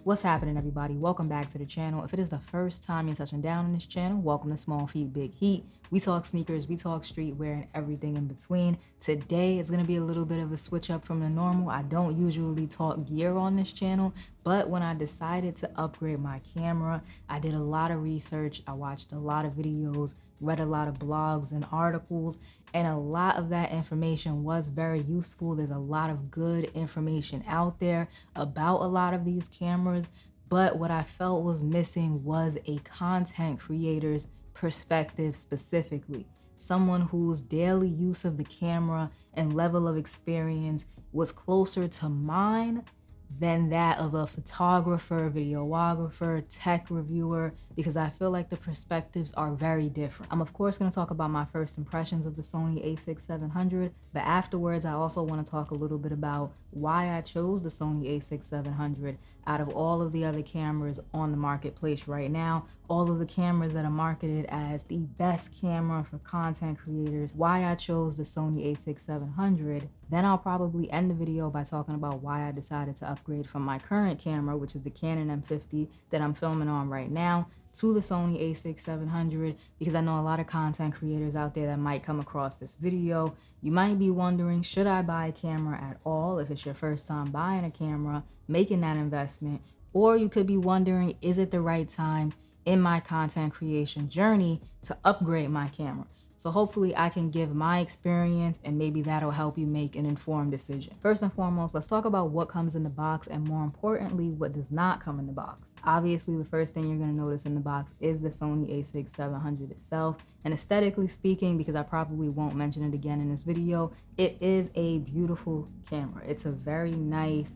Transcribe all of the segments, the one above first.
What's happening, everybody? Welcome back to the channel. If it is the first time you're touching down on this channel, welcome to Small Feet Big Heat. We talk sneakers, we talk streetwear, and everything in between. Today is going to be a little bit of a switch up from the normal. I don't usually talk gear on this channel, but when I decided to upgrade my camera, I did a lot of research. I watched a lot of videos, read a lot of blogs and articles, and a lot of that information was very useful. There's a lot of good information out there about a lot of these cameras, but what I felt was missing was a content creator's perspective specifically. Someone whose daily use of the camera and level of experience was closer to mine than that of a photographer, videographer, tech reviewer, because I feel like the perspectives are very different. I'm of course going to talk about my first impressions of the Sony A6700, but afterwards I also want to talk a little bit about why I chose the Sony A6700 out of all of the other cameras on the marketplace right now, all of the cameras that are marketed as the best camera for content creators, why I chose the Sony A6700. Then I'll probably end the video by talking about why I decided to upgrade from my current camera, which is the Canon M50 that I'm filming on right now, to the Sony A6700, because I know a lot of content creators out there that might come across this video. You might be wondering, should I buy a camera at all if it's your first time buying a camera, making that investment? Or you could be wondering, is it the right time in my content creation journey to upgrade my camera? So hopefully I can give my experience and maybe that'll help you make an informed decision. First and foremost, let's talk about what comes in the box and more importantly, what does not come in the box. Obviously, the first thing you're going to notice in the box is the Sony A6700 itself. And aesthetically speaking, because I probably won't mention it again in this video, it is a beautiful camera. It's a very nice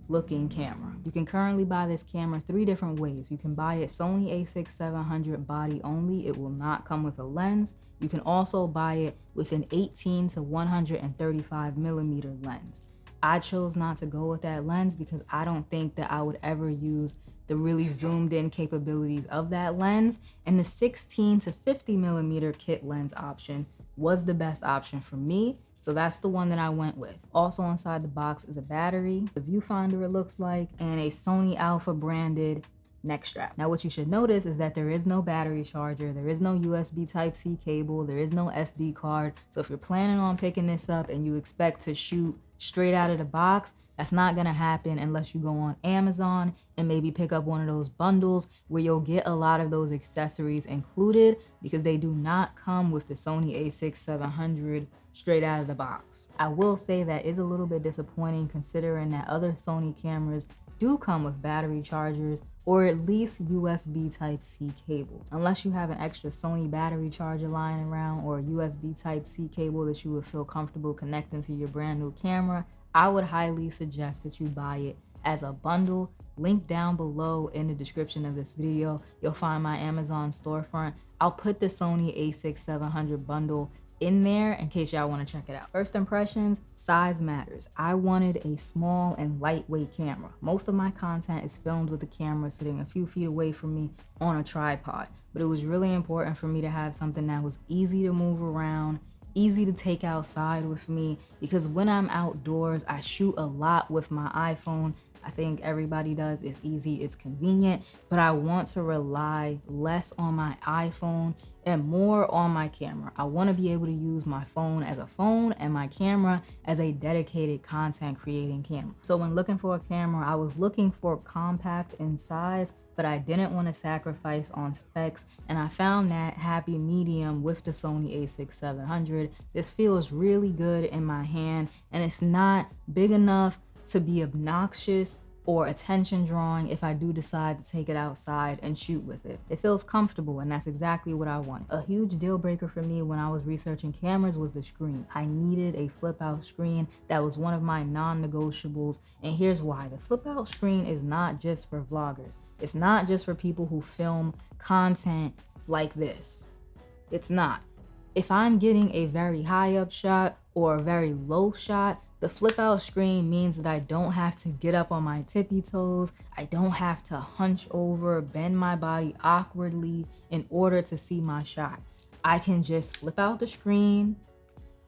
looking camera. You can currently buy this camera 3 different ways. You can buy it Sony A6700 body only. It will not come with a lens. You can also buy it with an 18 to 135 millimeter lens. I chose not to go with that lens because I don't think that I would ever use the really zoomed in capabilities of that lens, and the 16 to 50 millimeter kit lens option was the best option for me. So that's the one that I went with. Also inside the box is a battery, the viewfinder it looks like, and a Sony Alpha branded neck strap. Now what you should notice is that there is no battery charger, there is no USB Type-C cable, there is no SD card. So if you're planning on picking this up and you expect to shoot straight out of the box, that's not gonna happen unless you go on Amazon and maybe pick up one of those bundles where you'll get a lot of those accessories included, because they do not come with the Sony A6700 straight out of the box. I will say that is a little bit disappointing considering that other Sony cameras do come with battery chargers or at least USB Type-C cable. Unless you have an extra Sony battery charger lying around or a USB Type-C cable that you would feel comfortable connecting to your brand new camera, I would highly suggest that you buy it as a bundle. Link down below in the description of this video, you'll find my Amazon storefront. I'll put the Sony A6700 bundle in there in case y'all want to check it out. First impressions, size matters. I wanted a small and lightweight camera. Most of my content is filmed with the camera sitting a few feet away from me on a tripod, but it was really important for me to have something that was easy to move around, easy to take outside with me, because when I'm outdoors, I shoot a lot with my iPhone. I think everybody does. It's easy, it's convenient, but I want to rely less on my iPhone and more on my camera. I want to be able to use my phone as a phone and my camera as a dedicated content creating camera. So when looking for a camera, I was looking for compact in size, but I didn't want to sacrifice on specs, and I found that happy medium with the Sony A6700. This feels really good in my hand, and it's not big enough to be obnoxious or attention drawing if I do decide to take it outside and shoot with it. It feels comfortable, and that's exactly what I wanted. A huge deal breaker for me when I was researching cameras was the screen. I needed a flip out screen. That was one of my non-negotiables, and here's why. The flip out screen is not just for vloggers. It's not just for people who film content like this. It's not. If I'm getting a very high up shot or a very low shot, the flip out screen means that I don't have to get up on my tippy toes. I don't have to hunch over, bend my body awkwardly in order to see my shot. I can just flip out the screen,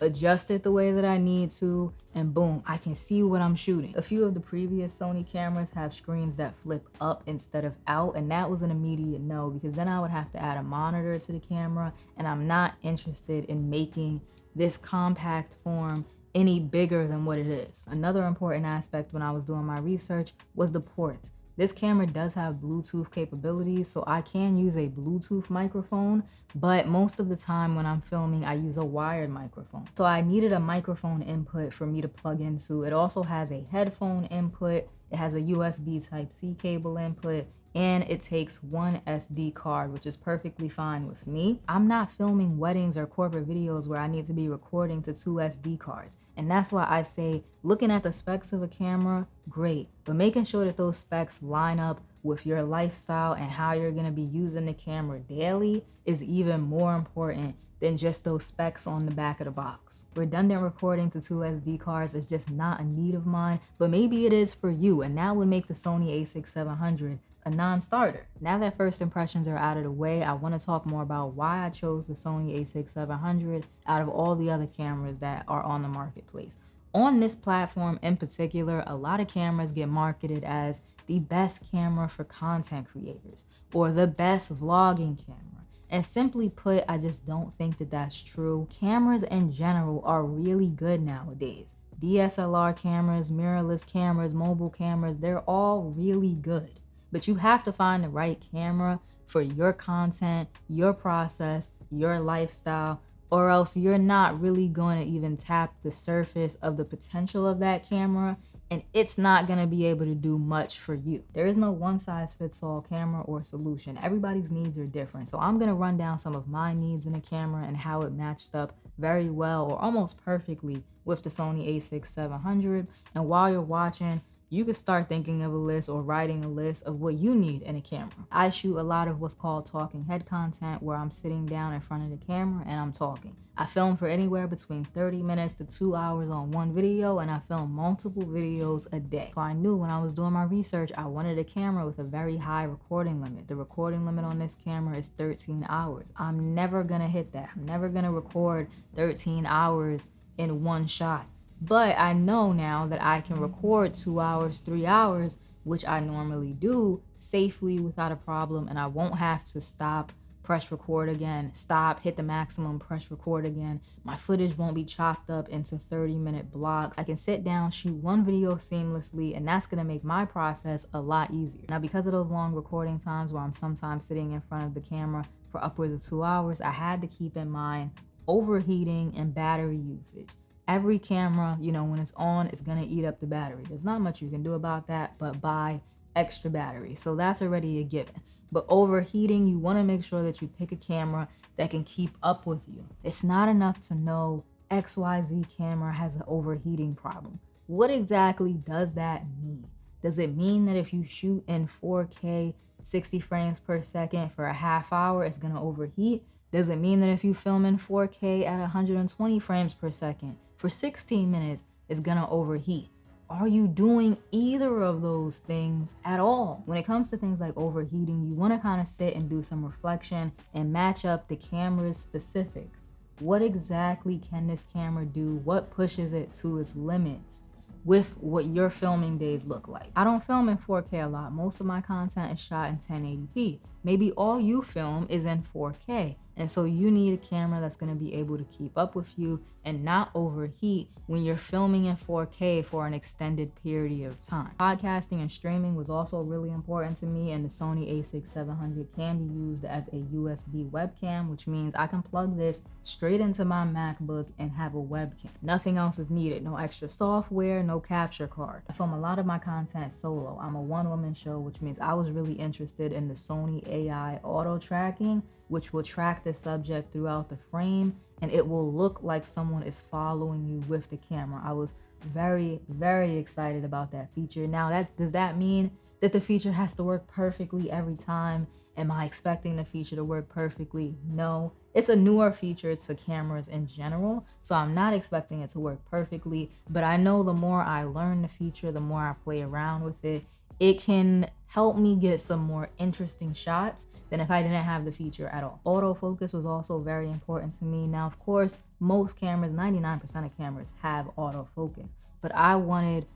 adjust it the way that I need to, and boom, I can see what I'm shooting. A few of the previous Sony cameras have screens that flip up instead of out, and that was an immediate no, because then I would have to add a monitor to the camera, and I'm not interested in making this compact form any bigger than what it is. Another important aspect when I was doing my research was the ports. This camera does have Bluetooth capabilities, so I can use a Bluetooth microphone, but most of the time when I'm filming, I use a wired microphone. So I needed a microphone input for me to plug into. It also has a headphone input, it has a USB Type-C cable input, and it takes one SD card, which is perfectly fine with me. I'm not filming weddings or corporate videos where I need to be recording to 2 SD cards. And that's why I say looking at the specs of a camera, great, but making sure that those specs line up with your lifestyle and how you're gonna be using the camera daily is even more important than just those specs on the back of the box. Redundant recording to 2 SD cards is just not a need of mine, but maybe it is for you, and that would make the Sony A6700 a non-starter. Now that first impressions are out of the way, I want to talk more about why I chose the Sony A6700 out of all the other cameras that are on the marketplace. On this platform in particular, a lot of cameras get marketed as the best camera for content creators or the best vlogging camera. And simply put, I just don't think that that's true. Cameras in general are really good nowadays. DSLR cameras, mirrorless cameras, mobile cameras, they're all really good. But you have to find the right camera for your content, your process, your lifestyle, or else you're not really going to even tap the surface of the potential of that camera, and it's not going to be able to do much for you. There is no one-size-fits-all camera or solution. Everybody's needs are different. So I'm going to run down some of my needs in a camera and how it matched up very well or almost perfectly with the Sony A6700. And while you're watching, you can start thinking of a list or writing a list of what you need in a camera. I shoot a lot of what's called talking head content, where I'm sitting down in front of the camera and I'm talking. I film for anywhere between 30 minutes to 2 hours on one video, and I film multiple videos a day. So I knew when I was doing my research, I wanted a camera with a very high recording limit. The recording limit on this camera is 13 hours. I'm never gonna hit that. I'm never gonna record 13 hours in one shot. But I know now that I can record 2 hours, 3 hours, which I normally do, safely without a problem, and I won't have to stop, press record again, stop, hit the maximum, press record again. My footage won't be chopped up into 30-minute blocks. I can sit down, shoot one video seamlessly, and that's gonna make my process a lot easier. Now, because of those long recording times where I'm sometimes sitting in front of the camera for upwards of 2 hours, I had to keep in mind overheating and battery usage. Every camera, you know, when it's on, it's gonna eat up the battery. There's not much you can do about that, but buy extra battery. So that's already a given. But overheating, you wanna make sure that you pick a camera that can keep up with you. It's not enough to know XYZ camera has an overheating problem. What exactly does that mean? Does it mean that if you shoot in 4K, 60 frames per second for a half hour, it's gonna overheat? Does it mean that if you film in 4K at 120 frames per second for 16 minutes, it's gonna overheat? Are you doing either of those things at all? When it comes to things like overheating, you wanna kind of sit and do some reflection and match up the camera's specifics. What exactly can this camera do? What pushes it to its limits with what your filming days look like? I don't film in 4K a lot. Most of my content is shot in 1080p. Maybe all you film is in 4K. And so you need a camera that's gonna be able to keep up with you and not overheat when you're filming in 4K for an extended period of time. Podcasting and streaming was also really important to me, and the Sony A6700 can be used as a USB webcam, which means I can plug this straight into my MacBook and have a webcam. Nothing else is needed. No extra software, no capture card. I film a lot of my content solo. I'm a one-woman show, which means I was really interested in the Sony AI auto tracking, which will track the subject throughout the frame, and it will look like someone is following you with the camera. I was very, very excited about that feature. Now, does that mean that the feature has to work perfectly every time? Am I expecting the feature to work perfectly? No. It's a newer feature to cameras in general, so I'm not expecting it to work perfectly, but I know the more I learn the feature, the more I play around with it, it can help me get some more interesting shots than if I didn't have the feature at all. Autofocus was also very important to me. Now, of course, most cameras, 99% of cameras have autofocus, but I wanted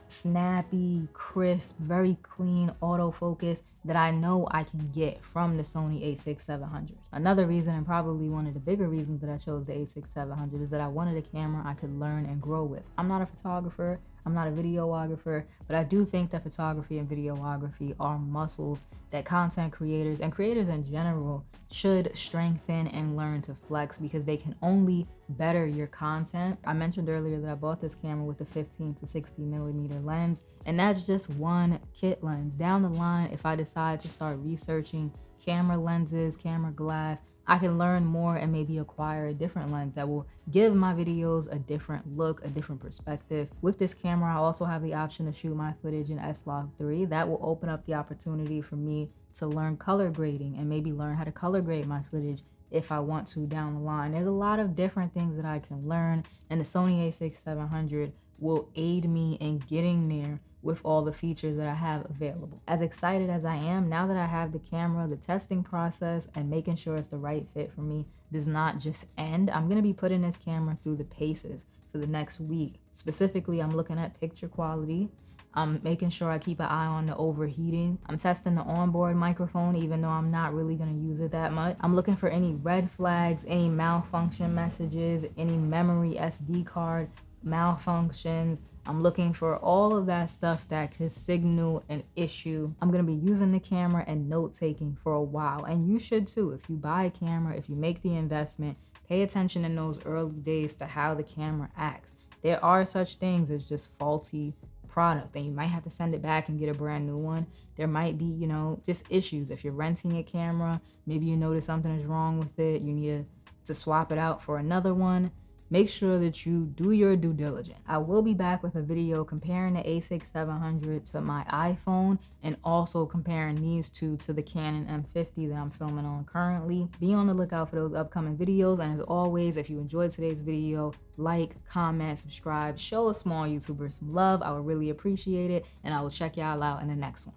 snappy, crisp, very clean autofocus that I know I can get from the Sony A6700. Another reason, and probably one of the bigger reasons that I chose the A6700, is that I wanted a camera I could learn and grow with. I'm not a photographer, I'm not a videographer, but I do think that photography and videography are muscles that content creators and creators in general should strengthen and learn to flex, because they can only better your content. I mentioned earlier that I bought this camera with a 15 to 60mm lens, and that's just one kit lens. Down the line, if I decide to start researching camera lenses, camera glass, I can learn more and maybe acquire a different lens that will give my videos a different look, a different perspective. With this camera, I also have the option to shoot my footage in S-Log3. That will open up the opportunity for me to learn color grading and maybe learn how to color grade my footage if I want to down the line. There's a lot of different things that I can learn, and the Sony A6700 will aid me in getting there with all the features that I have available. As excited as I am, now that I have the camera, the testing process and making sure it's the right fit for me does not just end. I'm gonna be putting this camera through the paces for the next week. Specifically, I'm looking at picture quality. I'm making sure I keep an eye on the overheating. I'm testing the onboard microphone, even though I'm not really gonna use it that much. I'm looking for any red flags, any malfunction messages, any memory SD card malfunctions. I'm looking for all of that stuff that could signal an issue. I'm gonna be using the camera and note-taking for a while, and you should too. If you buy a camera, if you make the investment, pay attention in those early days to how the camera acts. There are such things as just faulty product, and you might have to send it back and get a brand new one. There might be, you know, just issues. If you're renting a camera, maybe you notice something is wrong with it, you need to swap it out for another one. Make sure that you do your due diligence. I will be back with a video comparing the A6700 to my iPhone, and also comparing these two to the Canon M50 that I'm filming on currently. Be on the lookout for those upcoming videos, and as always, if you enjoyed today's video, like, comment, subscribe, show a small YouTuber some love. I would really appreciate it, and I will check y'all out in the next one.